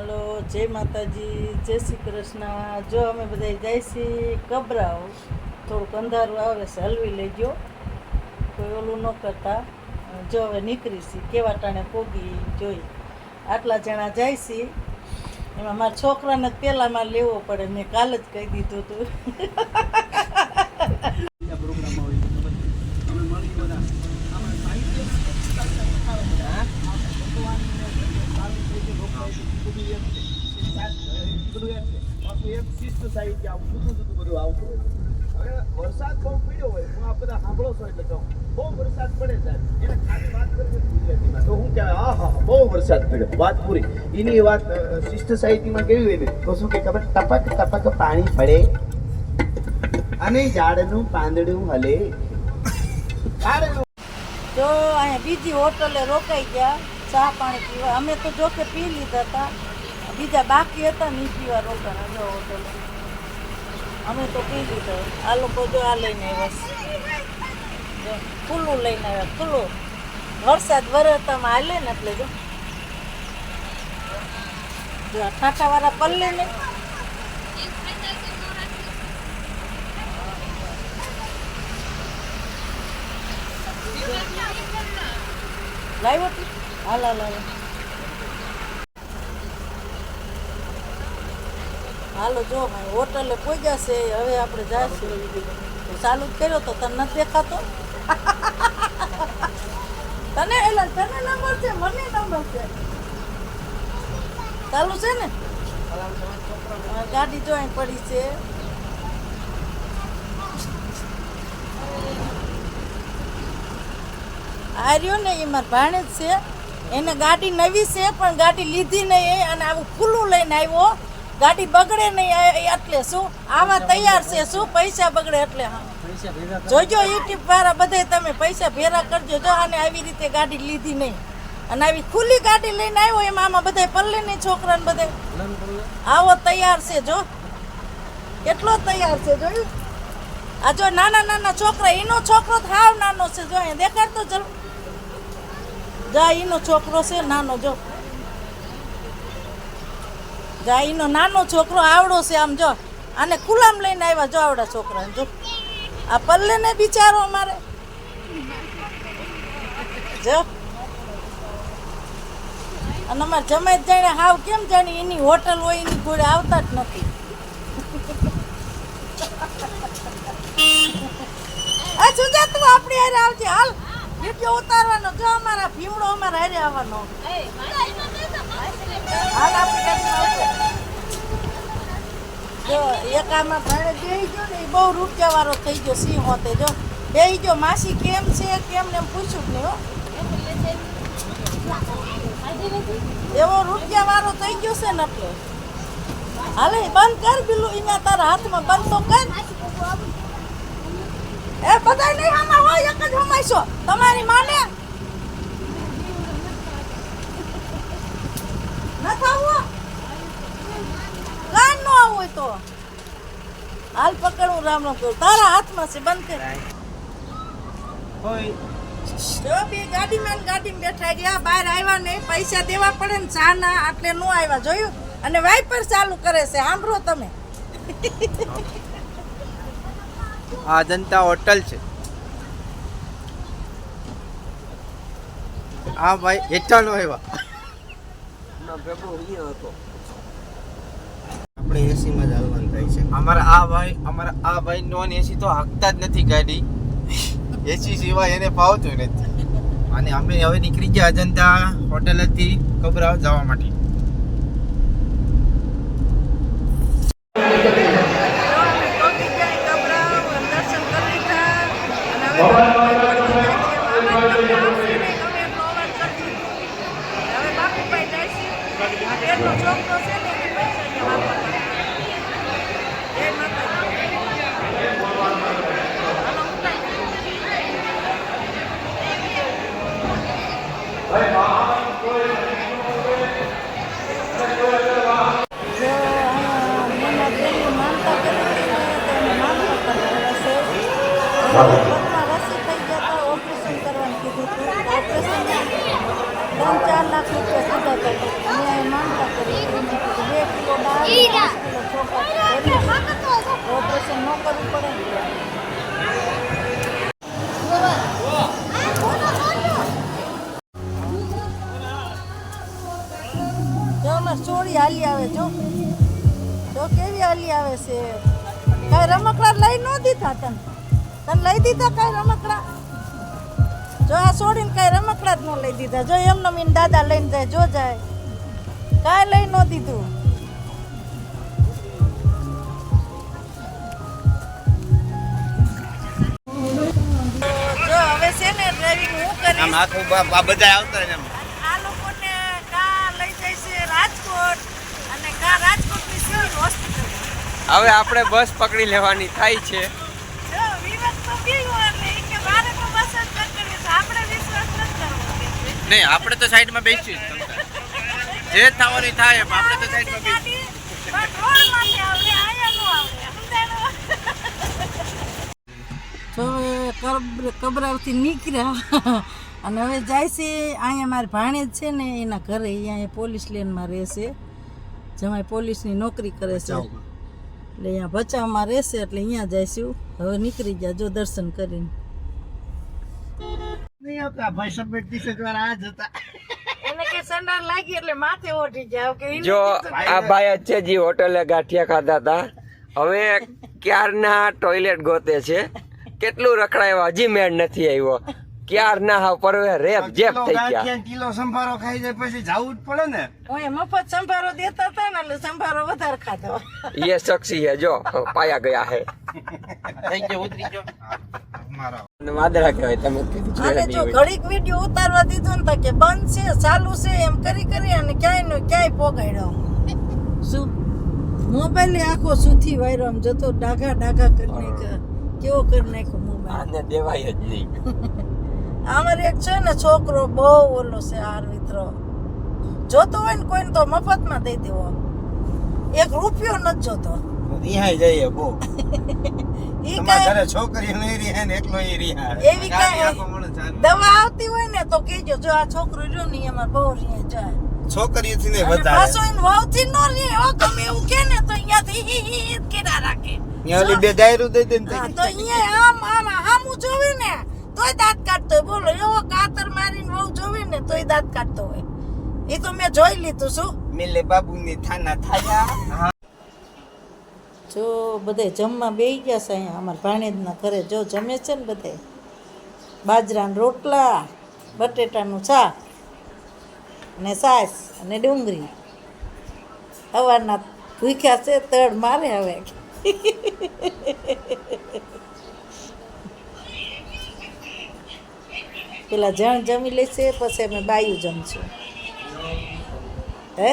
હાલો, જય માતાજી, જય શ્રી કૃષ્ણ. જો અમે બધા જાય છીએ કબરાઓ, થોડુંક અંધારું આવે છે, હલવી લઈ ગયો, કોઈ ઓલું ન કરતા. જો હવે નીકળી છીએ, કેવા ટાણે પોગી જોઈ. આટલા જણા જાય છીએ, એમાં મારા છોકરાને જ પહેલાં મારે લેવો પડે, મેં કાલે જ કહી દીધું હતું. વરસાદ બહુ પડ્યો હોય હું આ બધા સાંભળો છો એટલે કહું બહુ વરસાદ પડે સાહેબ એને ખાલી વાત કરીએ ગુજરાતીમાં તો હું કહેવાય હા બહુ વરસાદ પડ્યો વાત પૂરી એની વાત શિષ્ટ સાહિત્યમાં કેવી હોય ને તો શું કે ખબર ટપક ટપક પાણી પડે અને ઝાડનું પાંદડું હલે તો અહીંયા બીજી હોટલે રોકાઈ ગયા ચા પાણી પીવા. અમે તો જો કે પી લીધા હતા, બીજા બાકી હતા નહીં પીવા રોકાણા. જો હોટલે અમે તો પી લીધો. આ લોકો જો આ લઈને આવ્યા, ખુલ્લું લઈને આવ્યા, ખુલ્લું. વરસાદ વરસતામાં હાલે ને એટલે જો આ ઠાઠાવાળા પલ્લે ને લાવ્યો તું હાલ હાલો. જો ભાઈ હોટલે પહોંચ્યા છે, હવે આપણે જઈશું. ચાલુ જ કર્યો તો તને નથી દેખાતો? તને નંબર છે, મને નંબર છે. ચાલુ છે ને? ગાડી જો અહીં પડી છે. આ રહ્યો ને એ મારા ભાણેજ છે, એને ગાડી નવી છે પણ ગાડી લીધી નહીં, અને આવું ખુલ્લું લઈને આવ્યો. ગાડી બગડે નહીં એટલે શું આવા તૈયાર છે, શું પૈસા બગડે એટલે. હા જોજો યુટ્યુબ વાળા બધે તમે પૈસા ભેરા કરજો. જો આને આવી રીતે ગાડી લીધી નહીં અને આવી ખુલ્લી ગાડી લઈને આવ્યો, એમાં આમાં બધા પલ્લે નહીં છોકરાને બધે આવો તૈયાર છે. જો કેટલો તૈયાર છે જોયું. આ જો નાના નાના છોકરા, એનો છોકરો હાવ નાનો છે. જો અહીંયા દેખાડતો ચલો, જા એનો છોકરો છે નાનો. જો જા એનો નાનો છોકરો આવડો છે. આમ જો આને ખુલ્લામ લઈને આવ્યા. જો આવડા છોકરાને જો આ પલ્લે ને બિચારો અમારે જો. અને અમારે જમાઈ જાણે હાવ કેમ જાણે એની હોટલ હોય એની જોડે આવતા જ નથી. આ સુજા તું આપણી હારે આવજે. હાલ વિડીયો ઉતારવાનો. જો અમારા ભીમડો અમારા હારે આવવાનો. હાલ આપણી ગાડીમાં આવજો. જો એક આમાં ભાડે બેહી ગયો ને, એ બહુ રૂપિયા વાળો થઈ ગયો. સિંહ હોતે જો બેહી ગયો. માસી કેમ છે કેમ ને એમ પૂછ્યું જ નહીં હો. એવો રૂપિયા વાળો થઈ ગયો છે ને એટલે. હાલે બંધ કર બિલ્લું, એમાં તારા હાથમાં બંધ તો કર. એ બધા નહીં આમાં હોય, એક જ હમાઈશો તમારી માને ન થાવું કાન નો આવું હોય તો હાલ પકડવું. રામ રામ કરું, તારા હાથમાં છે, બંધ કર. જો બે ગાડીમાં બેઠા ગયા, બહાર આવ્યા નહીં, પૈસા દેવા પડે ને ચાના, એટલે નો આવ્યા. જોયું? અને વાઇપર ચાલુ કરે છે, સાંભળો તમે. આ જનતા હોટલ છે. આ ભાઈ હેઠાનો આવ્યા. આપણે એસીમાં જ હાલવાનું થાય છે. અમારા આ ભાઈ નોન એસી તો હાંકતા જ નથી ગાડી. એસી સિવાય એને ફાવતું નથી. અને અમે હવે નીકળી ગયા અજંતા હોટેલેથી કબરાવ જવા માટે. રસી થઈ ગયા તો ઓપરેશન કરવાનું કીધું હતું. ઓપરેશન 3-4 લાખ રૂપિયા કીધા હતા. મેં માનતા કરી. અમાર ચોરી હાલી આવે જો કેવી હાલી આવે છે. કાંઈ રમકડા લઈ ન દીધા તને લઈ દીધા કાંઈ રમકડા? જો આ છોડીને કાંઈ રમકડા જ ન લઈ દીધા. જો એમનો મીન દાદા લઈને જાય જો જાય કાંઈ લઈ ન દીધું. જો હવે છે ને ડ્રાઇવિંગ હું કરીશ. આમ આખું બધા આવતા ને આ લોકોને કા લઈ જાય છે રાજકોટ અને કા રાજકોટની સિવિલ હોસ્પિટલ. હવે આપણે બસ પકડી લેવાની થાય છે. જો વિવેક તો ગયો એટલે ઈ કે મારે તો બસ જ પકડવી છે. આપણે વિશ્વાસ નથી કરવો કે નહીં, આપણે તો સાઈડમાં બેસી જે થવાની થાય એમ આપણે તો સાઈડમાં બેસી. પણ રોડ માંથી આવડે આયા નો આવડે સમજાણો. તો કબરાવથી નીકળ્યા અને હવે જાય છે અહીંયા મારી ભાણેજ છે ને એના ઘરે. અહીંયા પોલીસ લેનમાં રહેશે. જમાઈ પોલીસની નોકરી કરે છે એટલે અહીંયા ભચાઉમાં રહેશે એટલે અહીંયા જઈશું. હવે નીકળી ગયા જો દર્શન કરીને. નહીં આવતા ભાઈ સફેદ ટી-શર્ટ વાળા આ જ હતા. એને કે સંડાસ લાગી એટલે માથે ઓઢી જાવ કે જો આ ભાઈ જ છે જે હોટલે ગાંઠિયા ખાધા હતા, હવે ક્યારના ટોયલેટ ગોતે છે. કેટલું રખડાયો હજી મેળ નથી આવ્યો. ક્યારના હા પરવે રેપ જેપ થઈ ગયા. કિલો સંભારો ખાઈ જાય પછી જાવું જ પડે ને. ઓય મફત સંભારો દેતા હતા ને એટલે સંભારો વધારે ખાધો. ये शख्सी है जो पाया गया है. થઈ ગયો ઉતરી ગયો મારા વાદળા કહેવાય તમે કીધું છે અને જો ઘડીક વિડિયો ઉતારવા દીધો ને તો કે બંધ છે ચાલુ છે એમ કરી અને ક્યાંય નો ક્યાંય પોગાડ્યો. શું મોબાઈલ આખો સુથી વાયરો આમ જતો ડાઘા કરી નાખ્યો. કેવો કરી નાખ્યો મોબાઈલ. આને દેવાય જ નહીં. અમારે એક છે ને છોકરો બહુ ઓલો છે આર મિત્રો. જોતો હોય ને કોઈને તો મફતમાં દઈ દેવો. 1 રૂપિયો નથી જોતો. રિહાઈ જઈએ બહુ. ઈ તમારા કાંઈ ઘરે છોકરીઓ નહીં રહે ને એકલો ઈ રિહા. એવી કાંઈ દવા આવતી હોય ને તો કહેજો. જો આ છોકરો રહ્યો ને અમાર બહુ રિયા જાય. છોકરીઓથી ને અને વધારે પાછો એને વાવથી નો રે હો ગમે એવું કે ને તો અહીંયાથી હી કેડા રાખે. ત્યાં ઓલી બે ડાયરું દઈ દે ને હા, તો અહીંયા આમ હામું જોવે ને તોય દાંત કાઢતો હોય. બોલો એવો કાતર મારીને વહુ જોવે ને તોય દાંત કાઢતો હોય. એ તો મેં જોઈ લીધું. શું મિલે બાબુની થાના થાયા. જો બધે જમવા બેસી ગયા છે અહીંયા અમારા ભાણેજના ઘરે. જો જમે છે ને બધે બાજરાના રોટલા, બટેટાનું શાક અને છાશ અને ડુંગળી. સવારના ભૂખ્યા છે તળ મારે હવે. પેલા જણ જમી લેશે પછી અમે બાયું જમશું. હે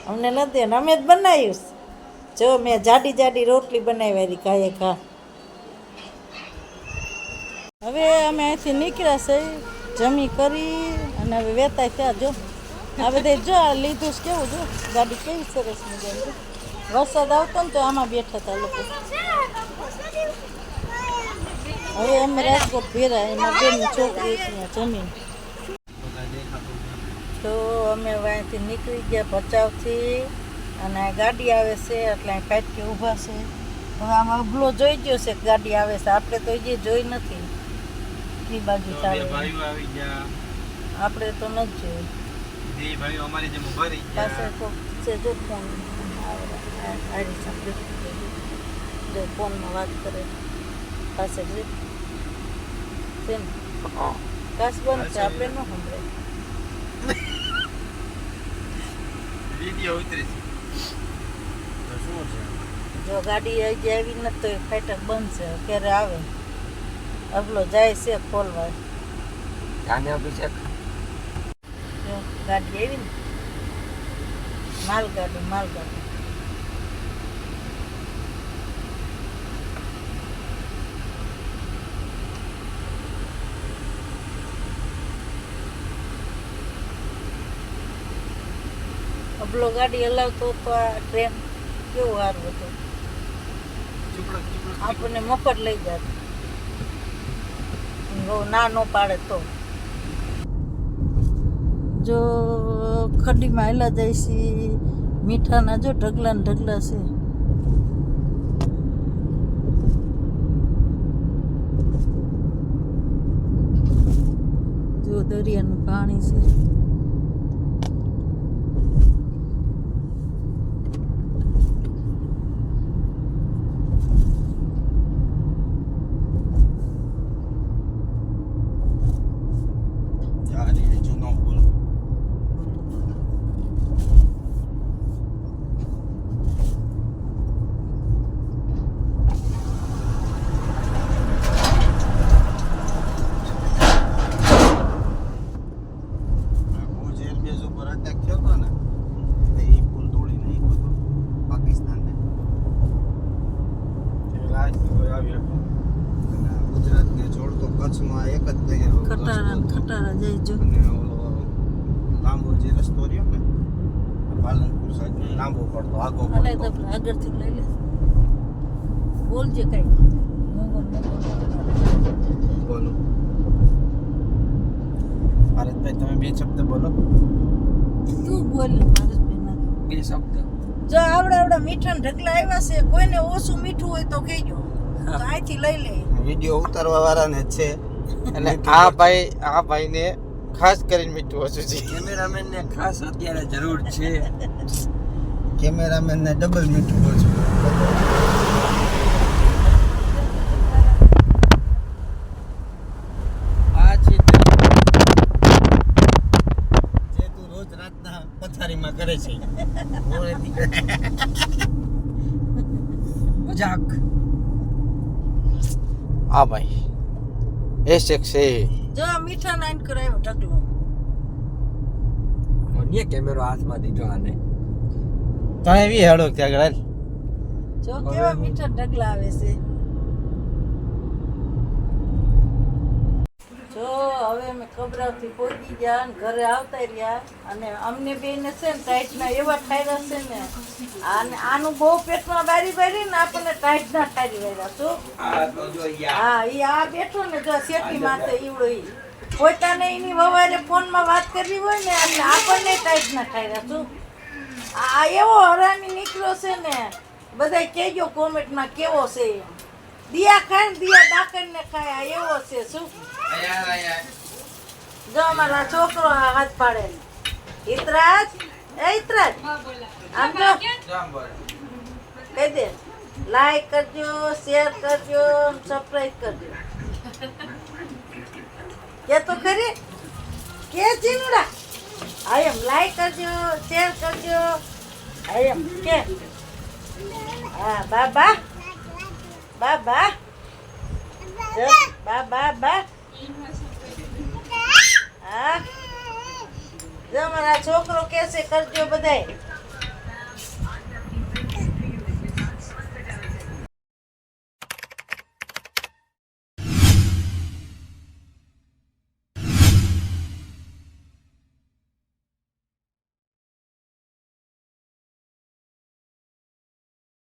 અમને નથી ને અમે જ બનાવ્યું. જો મેં જાડી રોટલી બનાવી ખાઈએ ખા. હવે અમે અહીંથી નીકળ્યા છે જમી કરી અને હવે વેતા થયા. જો આ બધા જો આ લીધું છે કેવું જો ગાડી કેવી સરસ મજાની. વરસાદ આવતો ને તો આમાં બેઠા હતા લોકો. હવે અમે રાજકોટ ભેરા એમાં બેનની છોકરી ત્યાં જમીન. તો અમે હવે અહીંથી નીકળી ગયા ભચાઉથી અને આ ગાડી આવે છે એટલે અહીં ફાટકી ઊભા છે. હવે આમાં અબલો જોઈ ગયો છે ગાડી આવે છે. આપણે તો હજી જોઈ નથી એ બાજુ ચાલે. આવી ગયા. આપણે તો નથી જોયું. બે ભાઈઓ અમારી જેમ ઉભા રહી પાસે તો છે જો ફોન જો ફોનમાં વાત કરે પાસે જ છે ને કાશ બંધ છે આપણે ન સાંભળે. વિડિયો ઉતરી છે તો શું છે જો ગાડી હજી આવી નથી તો એ ફાટક બંધ છે. ક્યારે આવે અગલો જાય છે ખોલવા. આને અભિષેક જો ગાડી આવી ને માલગાડી અબલો ગાડી હલાવતો તો આ ટ્રેન કેવું સારું હતું. આપણને મફત લઈ જાત ના નો પાડે તો. જો ખડીમાં હેલા જાય છે મીઠાના જો ઢગલા ને ઢગલા છે. જો દરિયાનું પાણી છે. જઈજો અને ઓલો લાંબો જે રસ્તો રહ્યો ને પાલનપુર સાઈડ લાંબો પડતો આગો અલે પડતો તો આગળથી લઈ લે બોલજે કઈ બોલો ભારતભાઈ તમે બે શબ્દ બોલો તું બોલ ભારતભાઈ બે શબ્દ જો આવડા મીઠા ઢગલા આવ્યા છે કોઈને ઓછું મીઠું હોય તો કહેજો તો અહીંથી લઈ લે વિડીયો ઉતારવા વાળાને જ છે અને આ ભાઈને ખાસ કરીને મીઠું ઓછું છે કેમેરામેન ને ખાસ અત્યારે જરૂર છે કેમેરામેન ને ડબલ મીઠું ઓછું આ છે જે તું રોજ રાતના પથારીમાં કરે છે મજાક આ ભાઈ એ છે જો આ મીઠા નાઈન કરાયો ઢગલો મને કેમેરો હાથમાં દીધો આને તમે બી હેડો ત્યાં આગળ જો કેવા મીઠા ઢગલા આવે છે જો હવે અમે કબરાથી પહોંચી ગયા અને ઘરે આવતા રહ્યા અને અમને બેને છે ને ટાઈટના એવા ઠાયરા છે ને અને આનું બહુ પેટમાં બારી ને આપણને ટાઈટના ઠારી વાળ્યા શું હા ઈ આ બેઠો ને જો શેઠી માથે ઈવડો ઈ પોતાને એની વવારે ફોનમાં વાત કરવી હોય ને એટલે આપણને ટાઈટના ઠાર્યા શું આ એવો હરામી નીકળ્યો છે ને બધાય કહેજો કોમેન્ટમાં કેવો છે દિયા ખાય ને દિયા ડાકણને ખાય આ એવો છે શું જો અમારા છોકરો આ હાથ પાડે ને ઇતરાજ આમ જો કહી દે લાઈક કરજો શેર કરજો સબસ્ક્રાઇબ કરજો કે તો ખરી કે જીનુડા આ એમ લાઈક કરજો શેર કરજો આ એમ કે હા બાબા બાબા બાબા હા જો મારા છોકરો કેસે કરજો બધાય